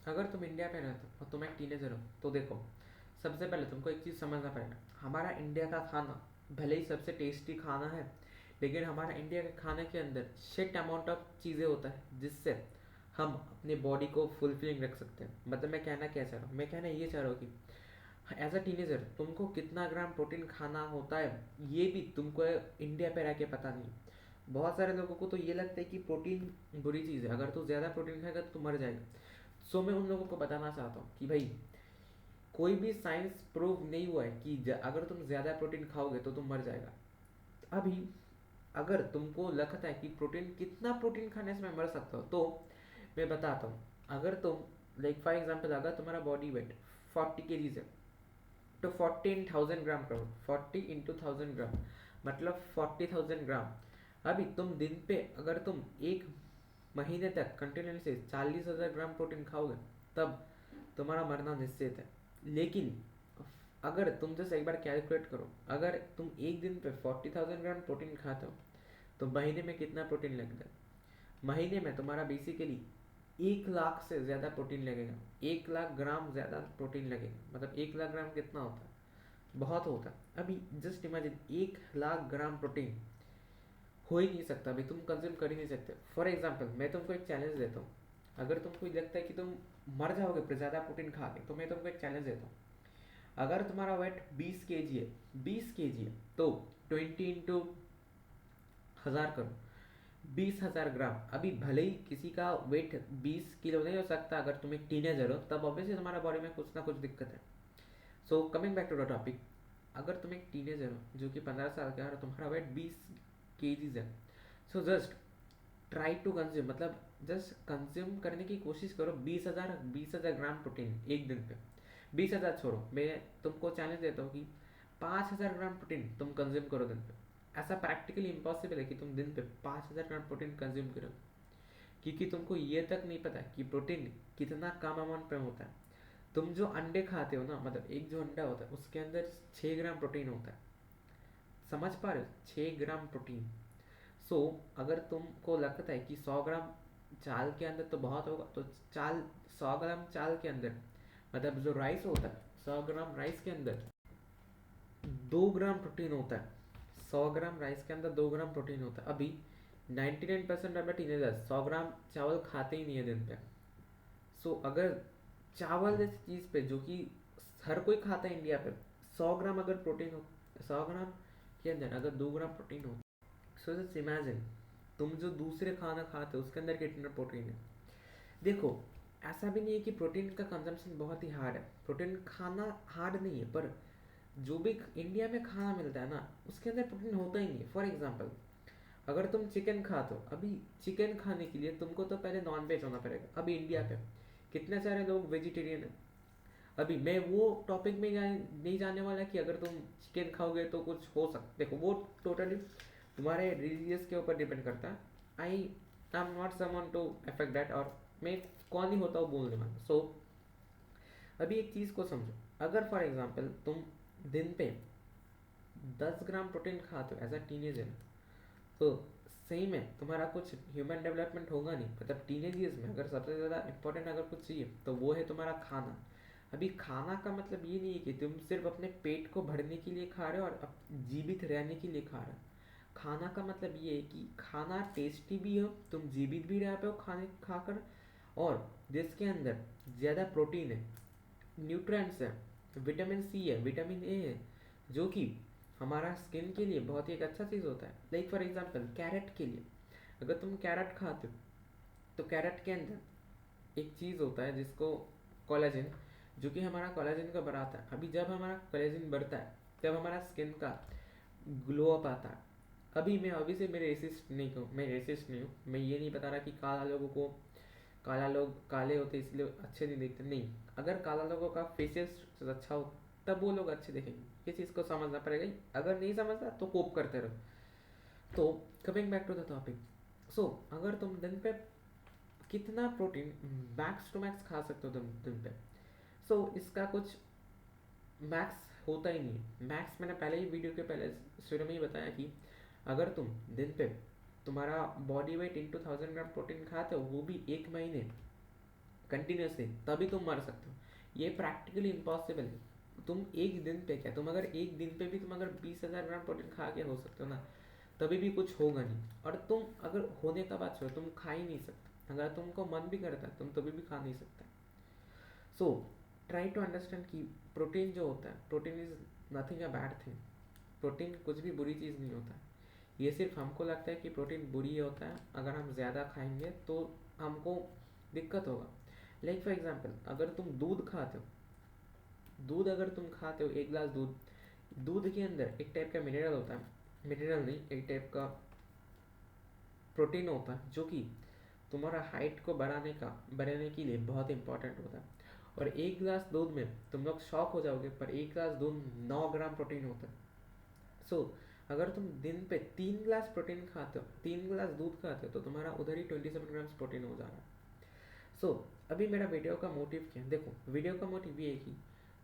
अगर तुम इंडिया पे रहते हो और तुम एक टीनेजर हो तो देखो, सबसे पहले तुमको एक चीज़ समझना पड़ेगा। हमारा इंडिया का खाना भले ही सबसे टेस्टी खाना है, लेकिन हमारा इंडिया के खाने के अंदर शिट अमाउंट ऑफ चीज़ें होता है जिससे हम अपनी बॉडी को फुलफिलिंग रख सकते हैं। मतलब मैं कहना क्या चाह रहा हूँ, मैं कहना ये चाह रहा हूँ कि एज अ टीनेजर तुमको कितना ग्राम प्रोटीन खाना होता है ये भी तुमको इंडिया पे रह के पता नहीं। बहुत सारे लोगों को तो ये लगता है कि प्रोटीन बुरी चीज़ है, अगर तू ज़्यादा प्रोटीन खाएगा तो तू मर जाएगा। सो मैं उन लोगों को बताना चाहता हूँ कि भाई, कोई भी साइंस प्रूव नहीं हुआ है कि अगर तुम ज़्यादा प्रोटीन खाओगे तो तुम मर जाएगा। अभी अगर तुमको लगता है कि प्रोटीन कितना प्रोटीन खाने से मैं मर सकता हूँ, तो मैं बताता हूँ। अगर तुम लाइक फॉर एग्जांपल अगर तुम्हारा बॉडी वेट 40 kg है, तो 14,000 ग्राम करो, 40 × 1000 ग्राम मतलब 40,000 ग्राम। अभी तुम दिन पे अगर तुम एक महीने तक कंटिन्यूसली 40,000 ग्राम प्रोटीन खाओगे तब तुम्हारा मरना निश्चित है। लेकिन अगर तुम जैसे एक बार कैलकुलेट करो, अगर तुम एक दिन पे 40,000 ग्राम प्रोटीन खाते हो तो महीने में कितना प्रोटीन लगता है? महीने में तुम्हारा बेसिकली 1 लाख से ज़्यादा प्रोटीन लगेगा। 1 लाख ग्राम ज़्यादा प्रोटीन लगेगा। मतलब 1 लाख ग्राम कितना होता है? बहुत होता है। अभी just imagine 1 lakh gram protein हो ही नहीं सकता, अभी तुम कंज्यूम कर ही नहीं सकते। फॉर एग्जाम्पल मैं तुमको एक चैलेंज देता हूँ। अगर तुमको लगता है कि तुम मर जाओगे पर ज़्यादा प्रोटीन खा के, तो मैं तुमको एक चैलेंज देता हूँ। अगर तुम्हारा वेट 20 kg है, 20 kg है, तो 20 × 1000 करो, 20,000 ग्राम। अभी भले ही किसी का वेट 20 किलो नहीं हो सकता, अगर तुम एक टीनेजर हो तब ऑब्वियसली तुम्हारा बॉडी में कुछ ना कुछ दिक्कत है। So coming back to the topic, अगर तुम एक टीनेजर हो जो कि 15 साल का है और तुम्हारा वेट 20 kg है, so just try to consume, मतलब जस्ट कंज्यूम करने की कोशिश करो 20,000 ग्राम प्रोटीन एक दिन पे। 20,000 छोड़ो, मैं तुमको चैलेंज देता हूँ कि 5,000 ग्राम प्रोटीन तुम कंज्यूम करो दिन पे। ऐसा प्रैक्टिकली इम्पॉसिबल है कि तुम दिन पे 5,000 ग्राम प्रोटीन कंज्यूम करो, क्योंकि तुमको ये तक नहीं पता कि प्रोटीन कितना कम अमाउंट में होता है। तुम जो अंडे खाते हो ना, मतलब एक जो अंडा होता है उसके अंदर 6 ग्राम प्रोटीन होता है। समझ पा रहे हो? 6 ग्राम प्रोटीन। सो अगर तुमको लगता है कि 100 ग्राम चाल के अंदर तो बहुत होगा, तो चाल 100 ग्राम चाल के अंदर, मतलब जो राइस होता है 100 ग्राम राइस के अंदर 2 ग्राम प्रोटीन होता है। 100 ग्राम राइस के अंदर 2 ग्राम प्रोटीन होता है। अभी 99% ऑफ द टीनेजर्स 100 ग्राम चावल खाते ही नहीं है दिन पे। सो अगर चावल जैसी चीज़ पे जो कि हर कोई खाता है इंडिया पे, 100 ग्राम अगर प्रोटीन हो, 100 ग्राम के अंदर अगर 2 ग्राम प्रोटीन हो, सो जस्ट इमेजिन तुम जो दूसरे खाना खाते हो उसके अंदर कितना प्रोटीन है। देखो, ऐसा भी नहीं है कि प्रोटीन का कंजम्पशन बहुत ही हार्ड है। प्रोटीन खाना हार्ड नहीं है, पर जो भी इंडिया में खाना मिलता है ना उसके अंदर प्रोटीन होता ही नहीं है। फॉर एग्जाम्पल अगर तुम चिकन खाते हो, अभी चिकन खाने के लिए तुमको तो पहले नॉन वेज होना पड़ेगा। अभी इंडिया पे कितने सारे लोग वेजिटेरियन है। अभी मैं वो टॉपिक में नहीं जाने वाला कि अगर तुम चिकन खाओगे तो कुछ हो सकता, देखो वो टोटली तुम्हारे रिलीजियस के ऊपर डिपेंड करता है। I am not someone to affect that, और मैं कौन ही होता हूँ बोलने वाला। सो अभी एक चीज़ को समझो, अगर फॉर एग्जाम्पल तुम दिन पे 10 ग्राम प्रोटीन खाते हो एज अ टीनेजर, तो सही में तुम्हारा कुछ ह्यूमन डेवलपमेंट होगा नहीं। मतलब टीनेज ईयर्स में अगर सबसे ज़्यादा इंपॉर्टेंट अगर कुछ चाहिए तो वो है तुम्हारा खाना। अभी खाना का मतलब ये नहीं है कि तुम सिर्फ अपने पेट को भरने के लिए खा रहे हो और जीवित रहने के लिए खा रहे हो। खाना का मतलब ये है कि खाना टेस्टी भी हो, तुम जीवित भी रह पाओ खाने खाकर, और जिसके अंदर ज़्यादा प्रोटीन है, न्यूट्रिएंट्स है, विटामिन सी है, विटामिन ए है, जो कि हमारा स्किन के लिए बहुत ही एक अच्छा चीज़ होता है। लाइक फॉर एग्जांपल कैरेट के लिए, अगर तुम कैरेट खाते हो तो कैरेट के अंदर एक चीज़ होता है जिसको कोलेजन, जो कि हमारा कोलेजन का बढ़ाता है। अभी जब हमारा कोलेजन बढ़ता है तब हमारा स्किन का ग्लो अप आता है। अभी मैं अभी से मेरे रेसिस्ट नहीं कहूँ, मैं रेसिस्ट नहीं हूँ, मैं ये नहीं बता रहा कि काला लोगों को, काला लोग काले होते इसलिए अच्छे नहीं दिखते, नहीं। अगर काला लोगों का फेसेस अच्छा हो तब वो लोग अच्छे दिखेंगे, ये चीज़ को समझना पड़ेगा। अगर नहीं समझता तो कोप करते रहो। तो coming back to the topic, so अगर तुम दिन पे कितना प्रोटीन मैक्स टू मैक्स खा सकते हो तुम दिन पे, सो इसका कुछ मैक्स होता ही नहीं है। मैक्स मैंने पहले ही वीडियो के पहले शुरू में ही बताया कि अगर तुम दिन पे तुम्हारा body weight into 1000 gram protein खाते हो, वो भी एक महीने, कंटिन्यूसली, तभी तुम मर सकते हो। ये प्रैक्टिकली इम्पॉसिबल है। तुम एक दिन पे क्या, तुम अगर एक दिन पे भी तुम अगर 20,000 ग्राम प्रोटीन खा के हो सकते हो ना, तभी भी कुछ होगा नहीं। और तुम अगर होने का बात छोड़ो, तुम खा ही नहीं सकते। अगर तुमको मन भी करता है तुम तभी भी खा नहीं सकते। सो ट्राई टू अंडरस्टैंड कि प्रोटीन जो होता है, protein is nothing a bad thing. Protein कुछ भी बुरी चीज़ नहीं होता है। ये सिर्फ हमको लगता है कि प्रोटीन बुरी होता है, अगर हम ज़्यादा खाएंगे तो हमको दिक्कत होगा। लाइक फॉर एग्जाम्पल, अगर तुम दूध खाते हो, दूध अगर तुम खाते हो एक गिलास दूध, दूध के अंदर एक टाइप का मिनरल होता है, मिनरल नहीं, एक टाइप का प्रोटीन होता है जो कि तुम्हारा हाइट को बढ़ाने के लिए बहुत इंपॉर्टेंट होता है। और एक गिलास दूध में तुम लोग शॉक हो जाओगे, पर एक गिलास दूध 9 ग्राम प्रोटीन होता है। सो अगर तुम दिन पे 3 गिलास प्रोटीन खाते हो, 3 गिलास दूध खाते हो, तो तुम्हारा उधर ही 27 ग्राम्स प्रोटीन हो जा रहा है। सो अभी मेरा वीडियो का मोटिव क्या है, देखो वीडियो का मोटिव ये है कि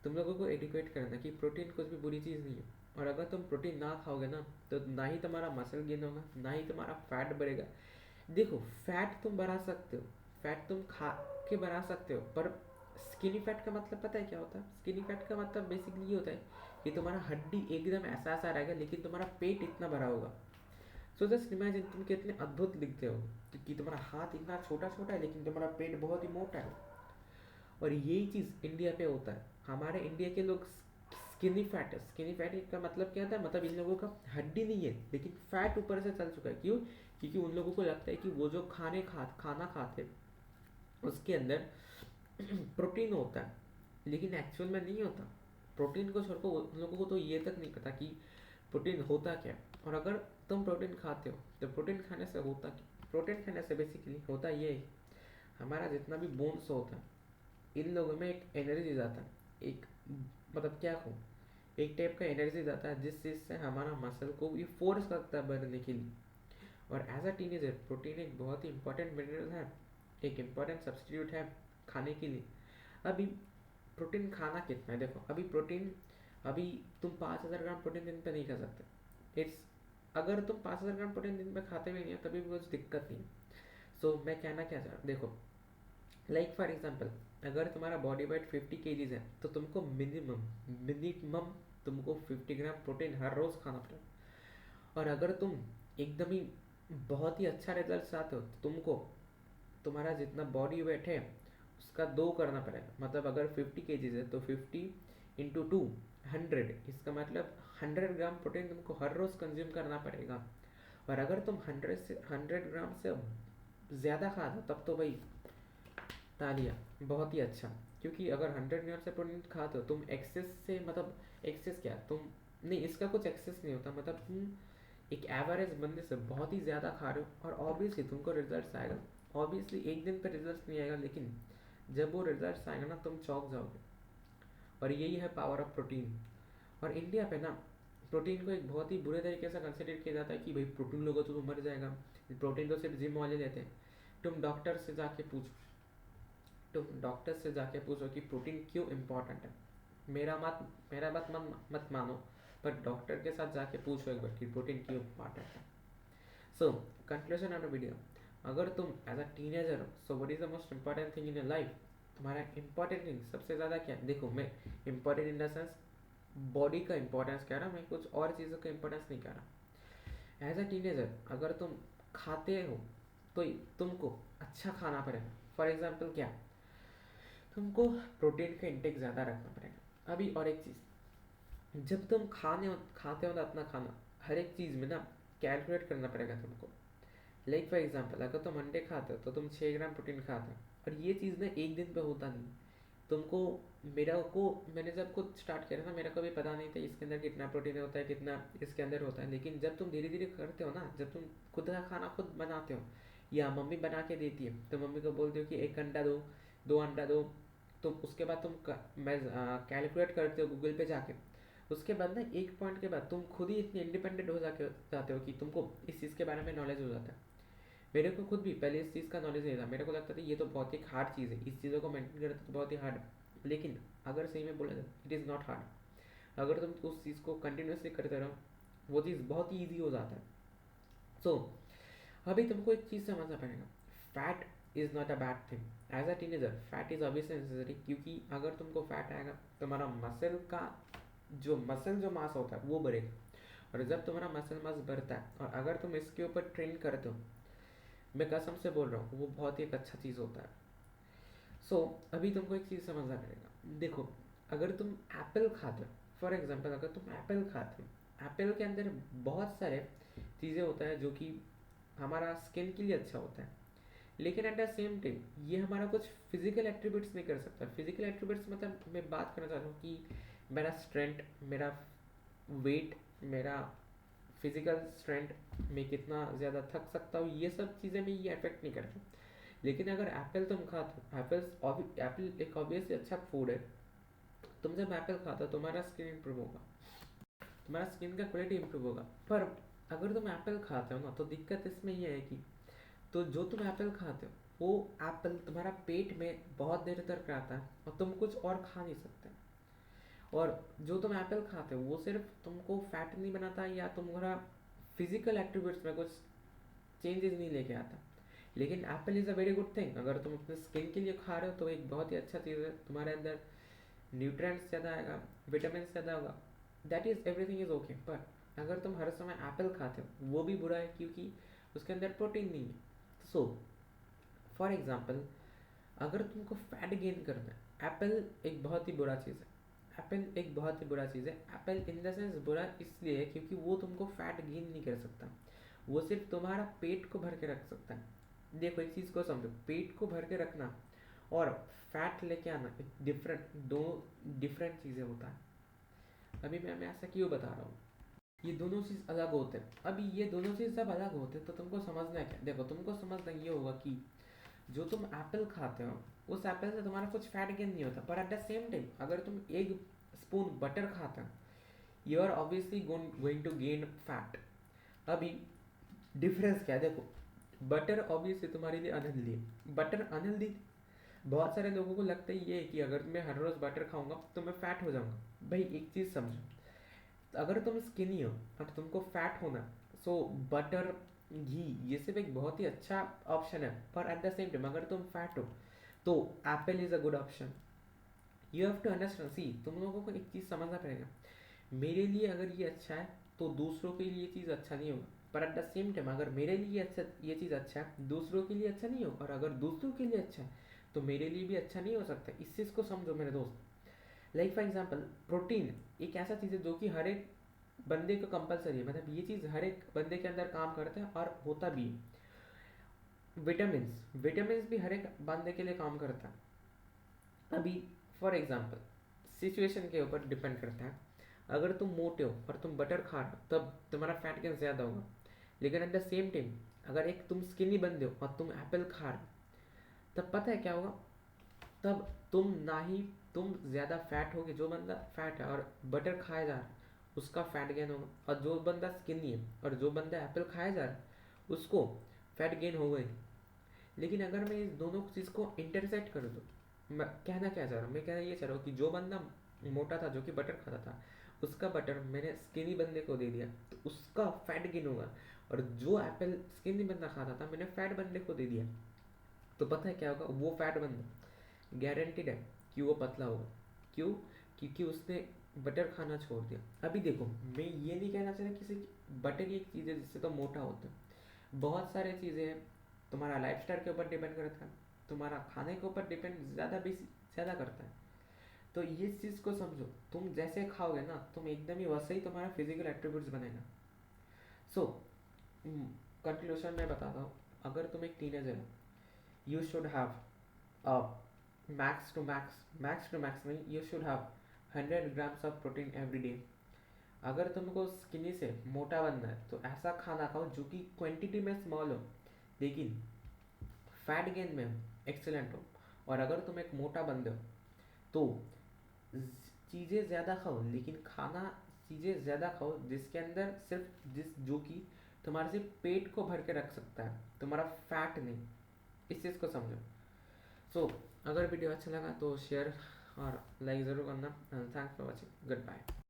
तुम लोगों को एडुकेट करना कि प्रोटीन कुछ भी बुरी चीज़ नहीं है। और अगर तुम प्रोटीन ना खाओगे ना, तो ना ही तुम्हारा मसल गेन होगा, ना ही तुम्हारा फैट बढ़ेगा। देखो, फैट तुम बढ़ा सकते हो, फैट तुम खा के बढ़ा सकते हो, पर स्किनी फैट का मतलब पता है क्या होता है? स्किनी फैट का मतलब बेसिकली ये होता है कि तुम्हारा हड्डी एकदम ऐसा ऐसा रहेगा, लेकिन तुम्हारा पेट इतना बड़ा होगा। सो जस्ट इमेजिन तुम कितने अद्भुत दिखते हो, क्योंकि तुम्हारा हाथ इतना छोटा छोटा है लेकिन तुम्हारा पेट बहुत ही मोटा है। और यही चीज़ इंडिया पे होता है। हमारे इंडिया के लोग स्किनी फैट है। स्किनी फैट का मतलब क्या होता है? मतलब इन लोगों का हड्डी नहीं है लेकिन फैट ऊपर से चल चुका है। क्यों? क्योंकि उन लोगों को लगता है कि वो जो खाना खाते उसके अंदर प्रोटीन होता है, लेकिन एक्चुअल में नहीं होता। प्रोटीन को छोड़ को उन लोगों को तो ये तक नहीं पता कि प्रोटीन होता क्या है। और अगर तुम प्रोटीन खाते हो तो प्रोटीन खाने से होता क्या? प्रोटीन खाने से बेसिकली होता ये है, हमारा जितना भी बोन्स होता है, इन लोगों में एक एनर्जी जाता है, एक मतलब क्या कहूँ, एक टाइप का एनर्जी जाता है जिस चीज़ से हमारा मसल को ये फोर्स करता है बढ़ने के लिए। और एज अ टीनेजर प्रोटीन एक बहुत ही इंपॉर्टेंट मिनरल है, एक इम्पॉर्टेंट सब्सटीट्यूट है खाने के लिए। अभी प्रोटीन खाना कितना है, देखो अभी प्रोटीन, अभी तुम 5,000 ग्राम प्रोटीन दिन पे नहीं खा सकते। इट्स, अगर तुम 5,000 ग्राम प्रोटीन दिन में खाते भी नहीं हो तभी भी कुछ दिक्कत नहीं है। सो मैं कहना क्या चाह रहा हूँ, देखो लाइक फॉर एग्जाम्पल, अगर तुम्हारा बॉडी वेट 50 kg है तो तुमको मिनिमम मिनिमम तुमको 50 ग्राम प्रोटीन हर रोज़ खाना पड़ेगा। और अगर तुम एकदम ही बहुत ही अच्छा रिजल्ट चाहते हो तो तुमको तुम्हारा जितना बॉडी वेट है उसका 2 करना पड़ेगा। मतलब अगर 50 kg है तो 50 × 2 100, इसका मतलब 100 ग्राम प्रोटीन तुमको हर रोज़ कंज्यूम करना पड़ेगा। और अगर तुम 100 ग्राम से ज़्यादा खा दो तब तो भाई तालियां, बहुत ही अच्छा। क्योंकि अगर 100 ग्राम से प्रोटीन खाते हो तुम एक्सेस से, मतलब एक्सेस क्या, तुम नहीं, इसका कुछ एक्सेस नहीं होता, मतलब तुम एक एवरेज बंदे से बहुत ही ज़्यादा खा रहे हो और ऑब्वियसली तुमको रिजल्ट्स आएगा। ऑब्वियसली एक दिन पे रिजल्ट्स नहीं आएगा, लेकिन जब वो रिजल्ट्स आएगा ना तुम चौंक जाओगे। और यही है पावर ऑफ प्रोटीन। और इंडिया पे ना प्रोटीन को एक बहुत ही बुरे तरीके से कंसिडर किया जाता है कि भाई प्रोटीन लोगे तो मर जाएगा, प्रोटीन तो सिर्फ जिम वाले लेते हैं। तुम डॉक्टर से जाके पूछो, तुम डॉक्टर से जाके पूछो कि प्रोटीन क्यों इम्पोर्टेंट है। मेरा बात मत मानो, पर डॉक्टर के साथ जाके पूछो एक बार कि प्रोटीन क्यों इम्पोर्टेंट है। So conclusion of the video, अगर तुम एज अ टीनेजर हो, so what is the most important thing in your life? तुम्हारा इंपॉर्टेंट थिंग सबसे ज़्यादा क्या है? देखो मैं important in the sense body का इंपॉर्टेंस कह रहा हूँ, मैं कुछ और चीज़ों का इंपॉर्टेंस नहीं कह रहा। एज अ टीनेजर अगर तुम खाते हो तो तुमको अच्छा खाना पड़ेगा। फॉर एग्जाम्पल क्या, तुमको प्रोटीन का इंटेक ज़्यादा रखना पड़ेगा। अभी और एक चीज़, जब तुम खाते हो ना अपना खाना, हर एक चीज़ में ना कैलकुलेट करना पड़ेगा तुमको। लाइक फॉर एग्जाम्पल, अगर तुम अंडे खाते हो तो तुम 6 ग्राम प्रोटीन खाते हो, और ये चीज़ ना एक दिन पे होता नहीं तुमको। मैंने जब खुद स्टार्ट किया ना, मेरे को भी पता नहीं था इसके अंदर कितना प्रोटीन होता है, कितना इसके अंदर होता है। लेकिन जब तुम धीरे धीरे करते हो ना, जब तुम खुद का खाना खुद बनाते हो या मम्मी बना के देती है तो मम्मी को बोलते हो कि 1 अंडा दो, 2 अंडा दो, तो उसके बाद तुम कैलकुलेट करते हो गूगल पे जाके। उसके बाद ना एक पॉइंट के बाद तुम खुद ही इतने इंडिपेंडेंट हो जाते हो कि तुमको इस चीज़ के बारे में नॉलेज हो जाता है। मेरे को खुद भी पहले इस चीज़ का नॉलेज नहीं था, मेरे को लगता था ये तो बहुत ही हार्ड चीज़ है, इस चीज़ों को मेंटेन करना तो बहुत ही हार्ड है। लेकिन अगर सही में बोला जाए, इट इज़ नॉट हार्ड। अगर तुम उस चीज़ को कंटिन्यूसली करते रहो, वो चीज़ बहुत ही ईजी हो जाता है। सो अभी तुमको एक चीज़ समझना पड़ेगा, fat is not a bad thing. As a teenager fat is obviously necessary, क्योंकि अगर तुमको फैट आएगा तुम्हारा मसल जो मास होता है वो बढ़ेगा, और जब तुम्हारा मसल मास बढ़ता है और अगर तुम इसके ऊपर ट्रेन करते हो, मैं कसम से बोल रहा हूँ वो बहुत ही एक अच्छा चीज़ होता है। अभी तुमको एक चीज़ समझना पड़ेगा। देखो, अगर तुम एप्पल खाते हो, फॉर एग्जाम्पल अगर तुम एप्पल खाते हो, एप्पल के अंदर बहुत सारे चीज़ें होता है जो कि हमारा स्किन के लिए अच्छा होता है, लेकिन एट द सेम टाइम ये हमारा कुछ फिजिकल एट्रीब्यूट्स नहीं कर सकता। फिजिकल एट्रीब्यूट्स मतलब मैं बात करना चाहता हूँ कि मेरा स्ट्रेंथ, मेरा वेट, मेरा फिजिकल स्ट्रेंथ, मैं कितना ज़्यादा थक सकता हूँ, ये सब चीज़ें में ये अफेक्ट नहीं करता। लेकिन अगर एप्पल तुम खाते हो, एप्पल एक ऑब्वियसली अच्छा फूड है, तुम जब एप्पल खाते हो तुम्हारा स्किन इंप्रूव होगा, तुम्हारा स्किन का क्वालिटी इंप्रूव होगा। पर अगर तुम एप्पल खाते हो ना, तो दिक्कत इसमें यह है कि तो जो तुम एप्पल खाते हो वो एप्पल तुम्हारा पेट में बहुत देर तक रहता है और तुम कुछ और खा नहीं सकते। और जो तुम एप्पल खाते हो वो सिर्फ तुमको फैट नहीं बनाता या तुम्हारा फिजिकल एक्टिविटीज में कुछ चेंजेस नहीं लेके आता। लेकिन Apple is a very good thing, अगर तुम अपने स्किन के लिए खा रहे हो तो एक बहुत ही अच्छा चीज़ है। तुम्हारे अंदर न्यूट्रिएंट्स ज़्यादा आएगा, विटामिन ज़्यादा होगा, that is everything is okay. पर अगर तुम हर समय एप्पल खाते हो वो भी बुरा है, क्योंकि उसके अंदर प्रोटीन नहीं है। सो फॉर एग्जाम्पल, अगर तुमको फैट गेन करना है, एप्पल एक बहुत ही बुरा चीज़ है। एप्पल एक बहुत ही बुरा चीज़ है। एप्पल इन द सेंस बुरा इसलिए है क्योंकि वो तुमको फैट गेन नहीं कर सकता, वो सिर्फ तुम्हारा पेट को भर के रख सकता है। देखो एक चीज़ को समझो, पेट को भर के रखना और फैट लेके आना एक दो डिफरेंट चीज़ें होता है। अभी मैं ऐसा क्यों बता रहा हूँ, ये दोनों चीज़ अलग होते हैं। अभी ये दोनों चीज़ जब अलग होते हैं तो तुमको समझना है क्या, देखो तुमको समझना ये होगा कि जो तुम एप्पल खाते हो उस एप्पल से तुम्हारा कुछ फैट गेन नहीं होता, पर एट द सेम टाइम अगर तुम एक स्पून बटर खाते हो you are obviously going to gain fat. अभी डिफरेंस क्या है, देखो बटर ऑब्वियसली तुम्हारे लिए अनहेल्दी है। बटर अनहेल्दी, बहुत सारे लोगों को लगता ही ये है कि अगर मैं हर रोज़ बटर खाऊंगा तो मैं फैट हो जाऊंगा। भाई एक चीज़ समझो, अगर तुम स्किनी हो और तुमको फैट होना, सो बटर, घी ये सिर्फ एक बहुत ही अच्छा ऑप्शन है। पर एट द सेम टाइम अगर तुम फैट हो तो apple is a good option. You have to understand, see तुम लोगों को एक चीज़ समझना पड़ेगा, मेरे लिए अगर ये अच्छा है तो दूसरों के लिए ये चीज़ अच्छा नहीं होगा। पर एट द सेम टाइम अगर मेरे लिए अच्छा, ये चीज़ अच्छा है, दूसरों के लिए अच्छा नहीं हो, और अगर दूसरों के लिए अच्छा है तो मेरे लिए भी अच्छा नहीं हो सकता। इस चीज़ को समझो मेरे दोस्त। लाइक फॉर एग्जाम्पल, प्रोटीन एक ऐसा चीज़ है जो कि हर एक बंदे को कंपलसरी है, मतलब ये चीज़ हर एक बंदे के अंदर काम करता है और होता भी है। विटामिन्स भी हर एक बंदे के लिए काम करता है। अभी फॉर एग्जाम्पल सिचुएशन के ऊपर डिपेंड करता है। अगर तुम मोटे हो और तुम बटर खा रहे हो तब तुम्हारा फैट गेन ज़्यादा होगा। लेकिन एट द सेम टाइम अगर एक तुम स्किनी बंदे हो और तुम एप्पल खा रहे हो, तब पता है क्या होगा, तब तुम ना ही तुम ज़्यादा फैट होगे, जो बंदा फैट है और बटर खाया जा रहा है उसका फैट गेन होगा, और जो बंदा स्किनी है और जो बंदा एप्पल खाया जा रहा है उसको फैट गेन होगा ही। लेकिन अगर मैं इस दोनों चीज़ को इंटरसेक्ट कर दूँ, मैं कहना क्या चाह रहा हूँ, मैं कहना ये चाह रहा हूँ कि जो बंदा मोटा था जो कि बटर खाता था उसका बटर मैंने स्किनी बंदे को दे दिया तो उसका फैट गेन होगा, और जो एप्पल स्किनी बंदा खाता था मैंने फैट बंदे को दे दिया तो पता है क्या होगा, वो फैट बंदा गारंटीड है कि वो पतला होगा। क्यों? क्योंकि उसने बटर खाना छोड़ दिया। अभी देखो मैं ये नहीं कहना चाहता किसी, बटर ही एक चीज़ है जिससे तो मोटा होता है, बहुत सारे चीज़ें हैं। तुम्हारा लाइफस्टाइल के ऊपर डिपेंड करता है, तुम्हारा खाने के ऊपर डिपेंड ज़्यादा करता है। तो ये चीज़ को समझो, तुम जैसे खाओगे ना तुम एकदम ही वैसे ही तुम्हारा फिजिकल एट्रीब्यूट्स बनेगा। सो कंक्लूजन में बताता हूँ, अगर तुम एक टीनेजर हो you should have a max to max नहीं, you should have 100 grams of protein every day। अगर तुमको स्किनी से मोटा बनना है तो ऐसा खाना खाओ जो कि क्वांटिटी में स्मॉल हो लेकिन फैट गेन में एक्सेलेंट हो। और अगर तुम एक मोटा बंदे हो तो चीज़ें ज़्यादा खाओ, लेकिन खाना चीज़ें ज़्यादा खाओ जिसके अंदर सिर्फ जो कि तुम्हारे सिर्फ पेट को भर के रख सकता है, तुम्हारा फैट नहीं। इस चीज़ को समझो। अगर वीडियो अच्छा लगा तो शेयर और लाइक ज़रूर करना। Thanks for watching, good bye.